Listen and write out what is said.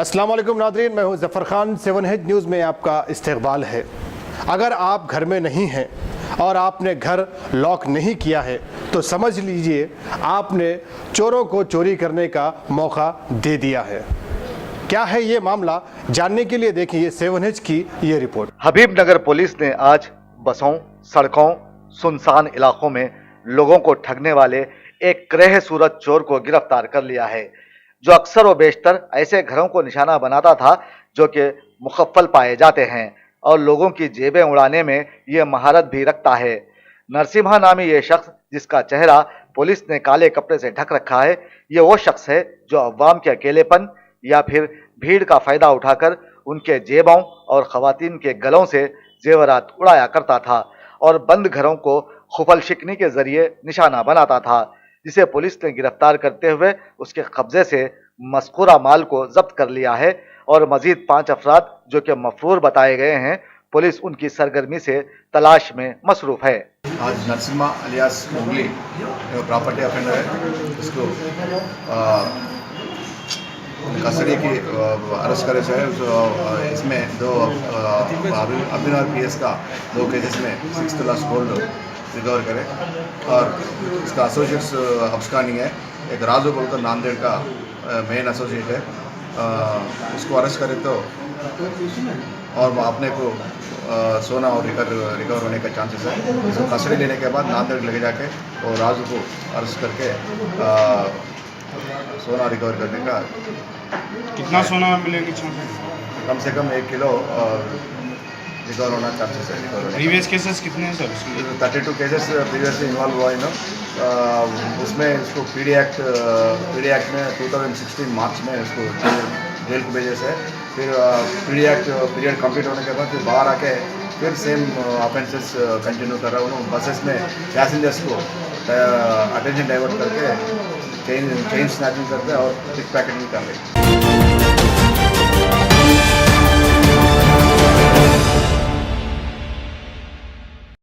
अस्सलाम वालेकुम नाज़रीन, मैं हूं ज़फ़र खान। 7H न्यूज़ में आपका इस्तक़बाल है। अगर आप घर में नहीं हैं और आपने घर लॉक नहीं किया है तो समझ लीजिए आपने चोरों को चोरी करने का मौका दे दिया है। क्या है ये मामला, जानने के लिए देखिए 7H की ये रिपोर्ट। हबीबनगर पुलिस ने आज बसों, सड़कों, सुनसान इलाकों में लोगों को ठगने वाले एक क्रह सूरत चोर को गिरफ्तार कर लिया है, जो अक्सर व बेशतर ऐसे घरों को निशाना बनाता था जो कि मुखफ़्फ़ल पाए जाते हैं और लोगों की जेबें उड़ाने में ये महारत भी रखता है। नरसिम्हा नामी ये शख्स, जिसका चेहरा पुलिस ने काले कपड़े से ढक रखा है, ये वो शख्स है जो अवाम के अकेलेपन या फिर भीड़ का फायदा उठाकर उनके जेबों और खवातीन के गलों से जेवरात उड़ाया करता था और बंद घरों को खुफल शिकनी के जरिए निशाना बनाता था, जिसे पुलिस ने गिरफ्तार करते हुए उसके कब्जे से मज़कूरा माल को जब्त कर लिया है और मजीद 5 अफराद जो कि मफरूर बताए गए हैं, पुलिस उनकी सरगर्मी से तलाश में मसरूफ है। आज Narasimha alias Mowgli property offender है, इसको कस्टडी की अरेस्ट करे है। इसमें दो अभिनव PS का 2 केसेस में 6 लाख गोल्ड रिकवर करे और इसका एसोसिएट्स अब्सकॉन्डिंग है। एक राजू बोलकर नांदेड़ का मेन एसोसिएट है, उसको अरेस्ट करे तो और अपने को सोना और रिकवर होने का चांसेस है। इसको कस्टडी लेने के बाद नांदेड़ लेके जाके और राजू को अरेस्ट करके सोना रिकवर करने का। कितना सोना मिलेगी? कम से कम 1 किलो रिकवर होना चांसेस है। रिकवर होने प्रीवियस केसेस कितने हैं सर? 32 केसेस प्रीवियसली इन्वॉल्व हुआ है ना। उसमें इसको पीडी एक्ट में 2016 मार्च में इसको जेल को भेजे से, फिर पीडी एक्ट पीरियड कंप्लीट होने के बाद फिर बाहर आके फिर सेम ऑफेंसेस कंटिन्यू कर रहा हूँ। बसेस में पैसेंजर्स को अटेंशन डाइवर्ट करके चेन स्नैचिंग करते और पिक पैकेटिंग कर रहे हैं।